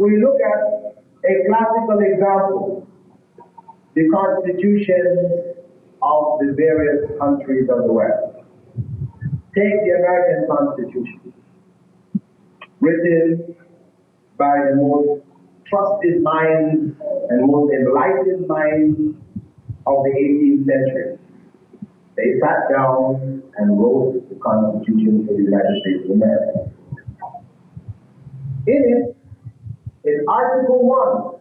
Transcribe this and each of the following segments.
we look at a classical example, the constitutions of the various countries of the West. Take the American Constitution, written by the most trusted minds and most enlightened minds of the 18th century. They sat down and wrote the Constitution for the United States of America. In it, in Article 1,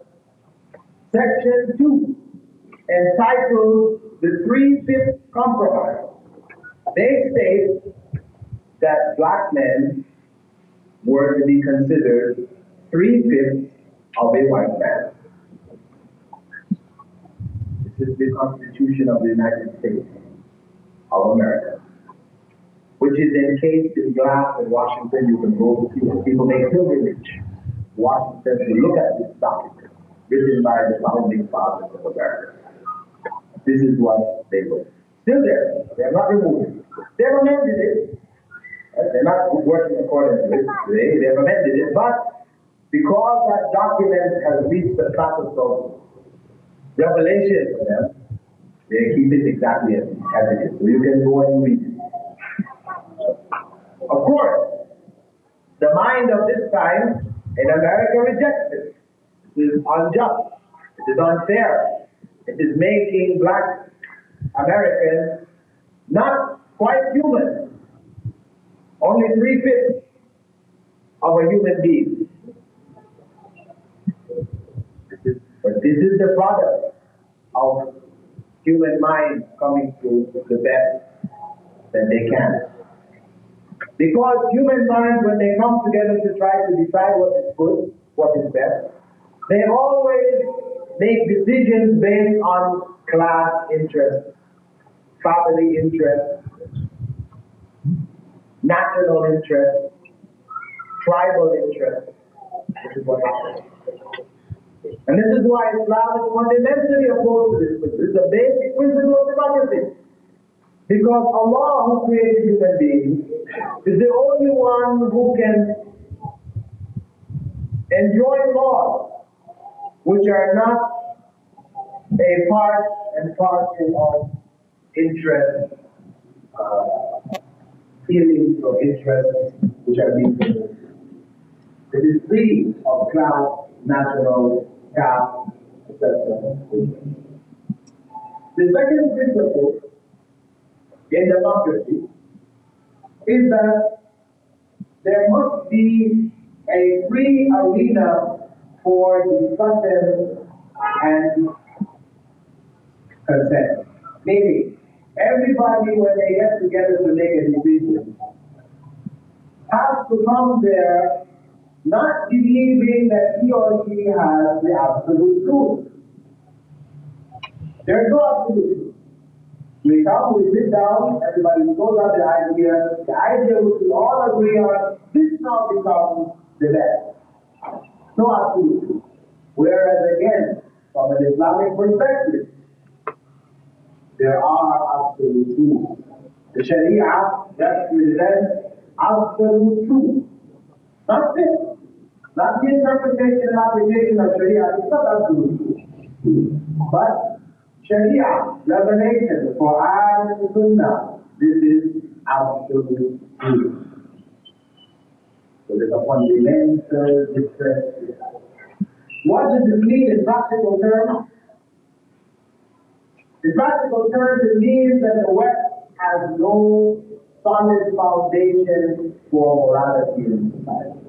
Section 2, entitled the Three-Fifths Compromise, they state that black men were to be considered 3/5 of a white man. This is the Constitution of the United States of America, which is encased in glass in Washington. You can go to see it. People make pilgrimage to Washington to look at this document written by the founding fathers of America. This is what they wrote. Still there. They have not removed it. They have amended it. They're not working according to it today. They have amended it, but because that document has reached the status of revelation for them, they keep it exactly as it is. So you can go and read it. Of course, the mind of this time in America rejects it. It is unjust. It is unfair. It is making black Americans not quite human. Only 3/5 of a human being. But this is the product of human mind coming to the best that they can. Because human minds, when they come together to try to decide what is good, what is best, they always make decisions based on class interests, family interests, national interests, tribal interests. This is what happens. And this is why Islam is fundamentally opposed to this. This is a basic principle of democracy. Because Allah, who created human beings, is the only one who can enjoy laws which are not a part and parcel of interest, feelings or interests which are being produced. It is free of class, national, caste, etc. The second principle in democracy is that there must be a free arena for discussion and consent. Meaning, everybody, when they get together to make a decision, has to come there not believing that he or she has the absolute truth. There is no absolute truth. We come, we sit down, everybody throws out the idea which we all agree on, this now becomes the best. No absolute truth. Whereas again, from an Islamic perspective, there are absolute truths. The Sharia represents absolute truth. Not this. Not the interpretation and application of Sharia. It's not absolute truth. But Sharia, revelation, the Quran and Sunnah, this is absolute truth. So there's a fundamental difference here. What does this mean in practical terms? In practical terms, it means that the West has no solid foundation for morality in society.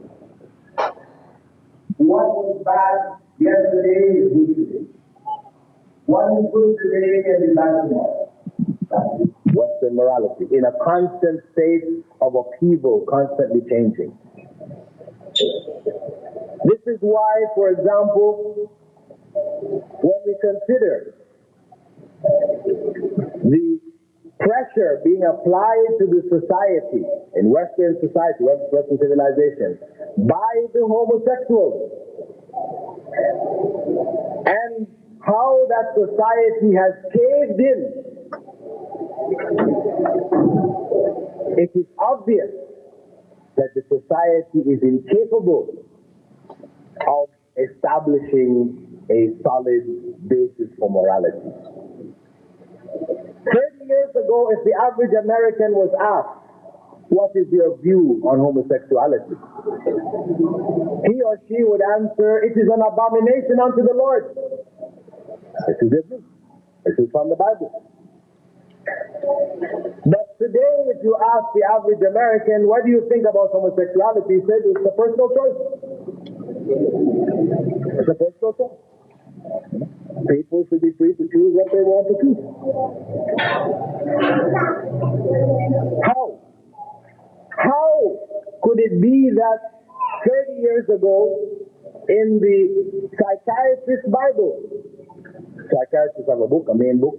What was bad yesterday is good today. What is good today can be bad tomorrow. That is Western morality, in a constant state of upheaval, constantly changing. This is why, for example, when we consider the pressure being applied to the society, in Western society, Western civilization, by the homosexuals, and how that society has caved in, it is obvious that the society is incapable of establishing a solid basis for morality. 30 years ago, if the average American was asked, what is your view on homosexuality? He or she would answer, it is an abomination unto the Lord. This is it. This is from the Bible. But today, if you ask the average American, what do you think about homosexuality? He said, it's a personal choice. It's a personal choice. People should be free to choose what they want to choose. How could it be that 30 years ago in the psychiatrist's Bible, psychiatrists have a book, a main book,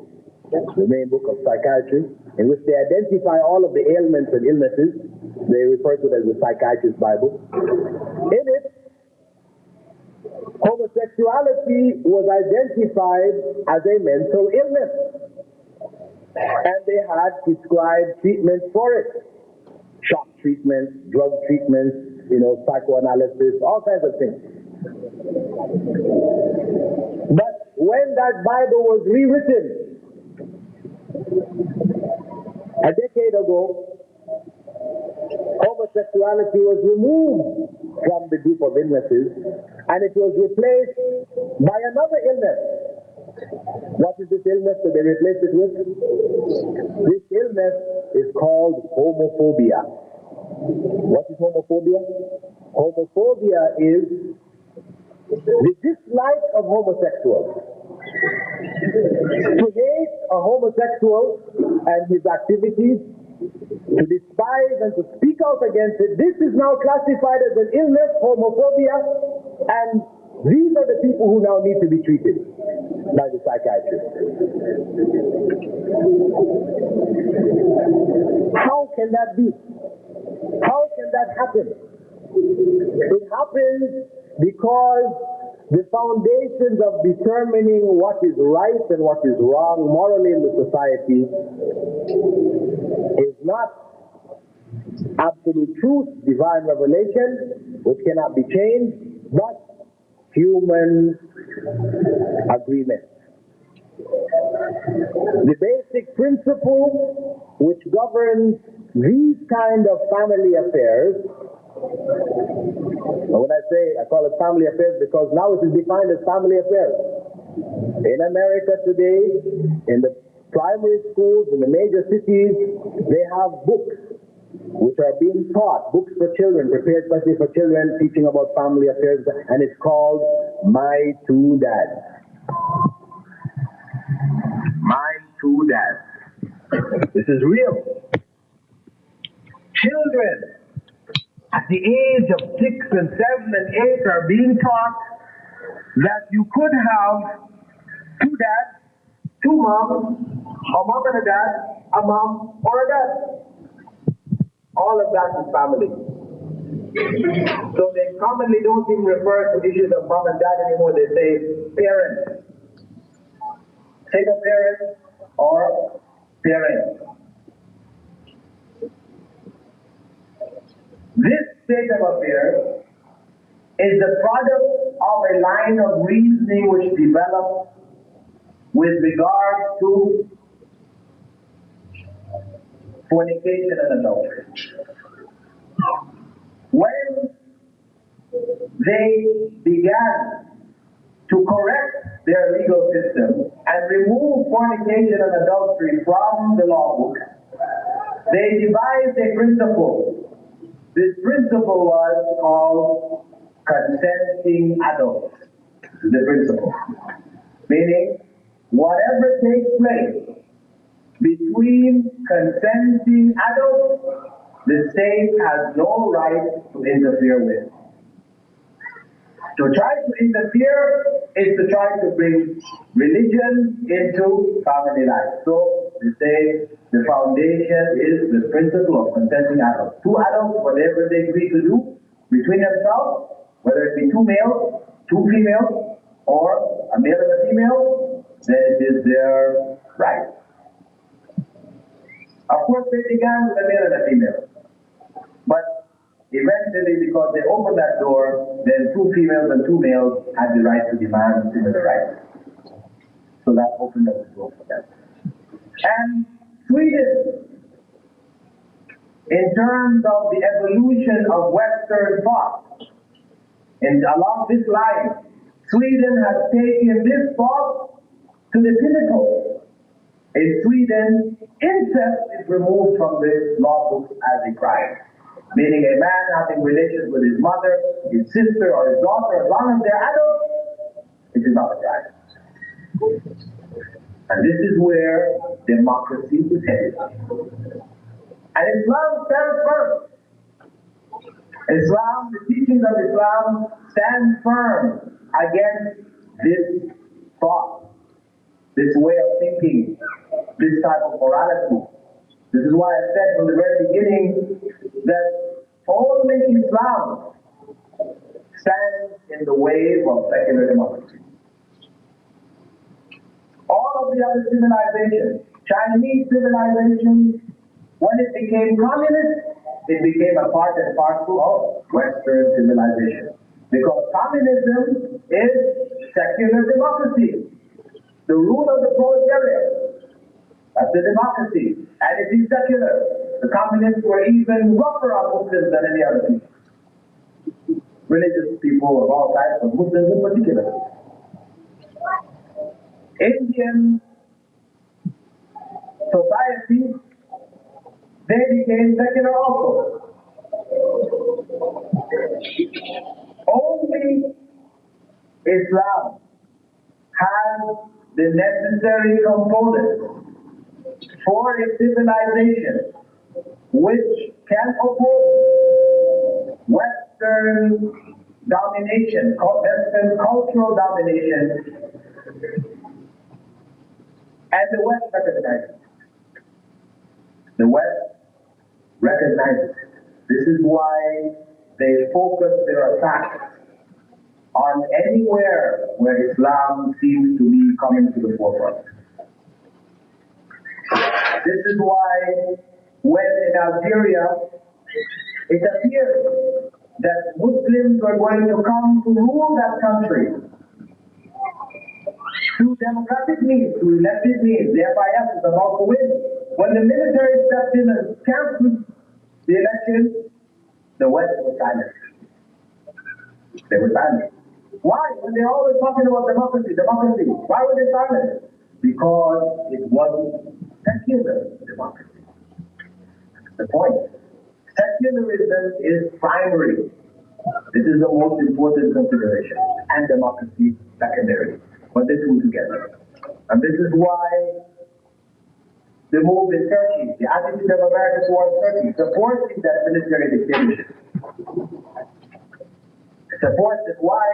the main book of psychiatry, in which they identify all of the ailments and illnesses. They refer to it as the psychiatrist's Bible. In it, homosexuality was identified as a mental illness, and they had prescribed treatments for it. Shock treatments, drug treatments, psychoanalysis, all kinds of things. But when that Bible was rewritten a decade ago, homosexuality was removed from the group of illnesses, and it was replaced by another illness. What is this illness that they replaced it with? This illness is called homophobia. What is homophobia? Homophobia is the dislike of homosexuals. To hate a homosexual and his activities, to despise and to speak out against it, this is now classified as an illness, homophobia, and these are the people who now need to be treated by the psychiatrist. How can that be? How can that happen? It happens because the foundations of determining what is right and what is wrong morally in the society is not absolute truth, divine revelation, which cannot be changed, but human agreement. The basic principle which governs these kind of family affairs, and when I call it family affairs because now it is defined as family affairs. In America today, in the primary schools, in the major cities, they have books which are being taught, books for children, prepared especially for children, teaching about family affairs, and it's called My Two Dads. My Two Dads. This is real. Children at the age of 6 and 7 and 8 are being taught that you could have two dads, two moms, a mom and a dad, a mom or a dad. All of that is family. So they commonly don't even refer to issues of mom and dad anymore. They say parents. Single parent or parent. This state of affairs is the product of a line of reasoning which developed with regard to fornication and adultery. When they began to correct their legal system and remove fornication and adultery from the law book, they devised a principle. This principle was called consenting adults. This is the principle. Meaning, whatever takes place between consenting adults, the state has no right to interfere with. To try to interfere is to try to bring religion into family life. So they say the foundation is the principle of consenting adults. Two adults, whatever they agree to do between themselves, whether it be two males, two females, or a male and a female, then it is their right. Of course, they began with a male and a female. But eventually, because they opened that door, then two females and two males had the right to demand similar rights. So that opened up the door for them. And Sweden, in terms of the evolution of Western thought, and along this line, Sweden has taken this thought to the pinnacle. In Sweden, incest is removed from the law books as a crime. Meaning a man having relations with his mother, his sister, or his daughter, as long as they're adults, it is not a crime. And this is where democracy is headed. And Islam stands firm. Islam, the teachings of Islam stand firm against this thought, this way of thinking, this type of morality. This is why I said from the very beginning that only Islam stands in the way of secular democracy. All of the other civilizations, Chinese civilization, when it became communist, it became a part and parcel of Western civilization. Because communism is secular democracy. The rule of the proletariat, that's the democracy. And it is secular. The communists were even rougher on Muslims than any other people. Religious people of all types, but Muslims in particular. Indian society, they became secular also. Only Islam has the necessary components for a civilization which can oppose Western domination, Western cultural domination, and the West recognizes it. The West recognizes it. This is why they focus their attacks on anywhere where Islam seems to be coming to the forefront. This is why when in Algeria it appeared that Muslims were going to come to rule that country through democratic means, through elected means, the FIS is about to win. When the military stepped in and canceled the election, the West was silent. They were silent. Why? When they're always talking about democracy, democracy. Why were they silent? Because it wasn't secular democracy. That's the point. Secularism is primary. This is the most important consideration. And democracy secondary. But the two together. And this is why the move in Turkey, the attitude of America towards Turkey, supporting that military dictatorship. Supports it. Why?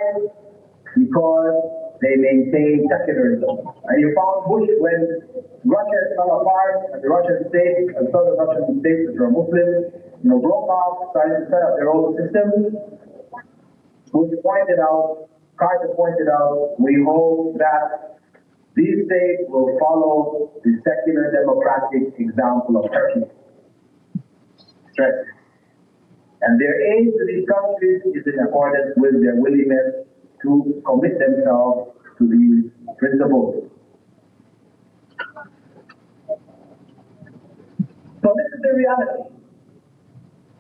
Because they maintain secularism. And you found Bush when Russia fell apart, and the Russian state, and southern Russian states which were Muslims, broke off, started to set up their own system. Bush pointed out, Carter pointed out, we hope that these states will follow the secular democratic example of Turkey. Stress. And their aid to these countries is in accordance with their willingness to commit themselves to these principles. So this is the reality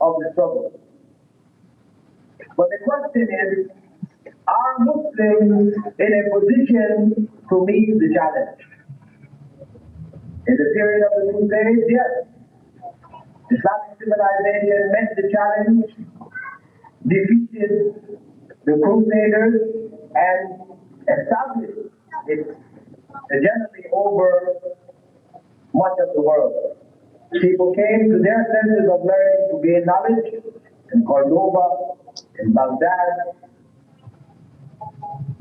of the struggle. But the question is, are Muslims in a position to meet the challenge? In the period of the Crusades, yes. Islamic civilization met the challenge, defeated the Crusaders, and established its hegemony over much of the world. People came to their senses of learning to gain knowledge in Cordoba, in Baghdad,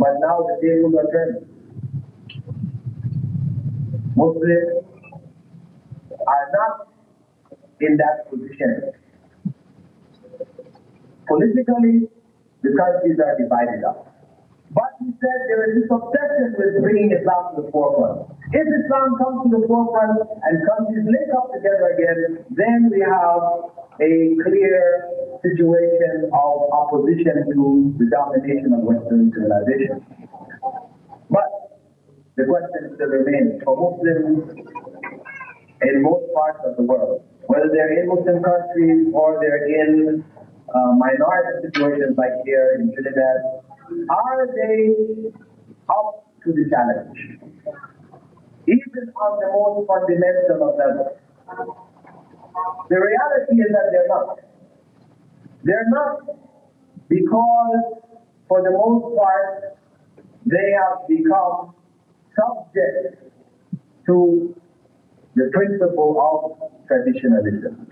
but now the tables are turning. Muslims are not in that position. Politically, the countries are divided up. But he said there is this obsession with bringing Islam to the forefront. If Islam comes to the forefront and countries link up together again, then we have a clear situation of opposition to the domination of Western civilization. But the question still remains for Muslims in most parts of the world, whether they're in Muslim countries or they're in minority situations like here in Trinidad, are they up to the challenge? Even on the most fundamental of levels. The reality is that they're not. They're not because, for the most part, they have become subject to the principle of traditionalism.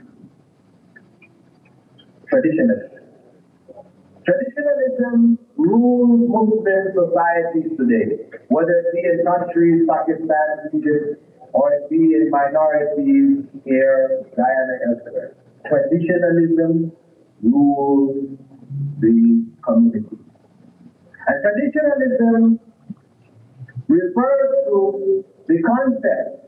Traditionalism rules Muslim societies today, whether it be in countries, Pakistan, Egypt, or it be in minorities here, Guyana, elsewhere. Traditionalism rules the community. And traditionalism refers to the concept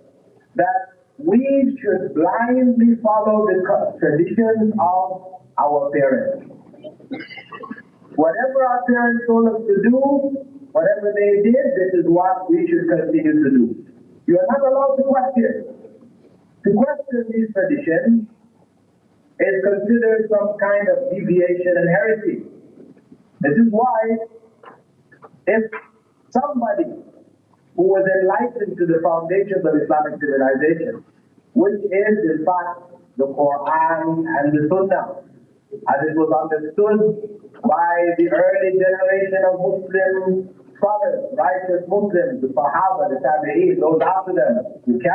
that we should blindly follow the traditions of our parents. Whatever our parents told us to do, whatever they did, this is what we should continue to do. You are not allowed to question. To question these traditions is considered some kind of deviation and heresy. This is why, if somebody who was enlightened to the foundations of Islamic civilization, which is in fact the Quran and the Sunnah, as it was understood by the early generation of Muslim scholars, righteous Muslims, the Sahaba, the Tabi'een, those after them, who carried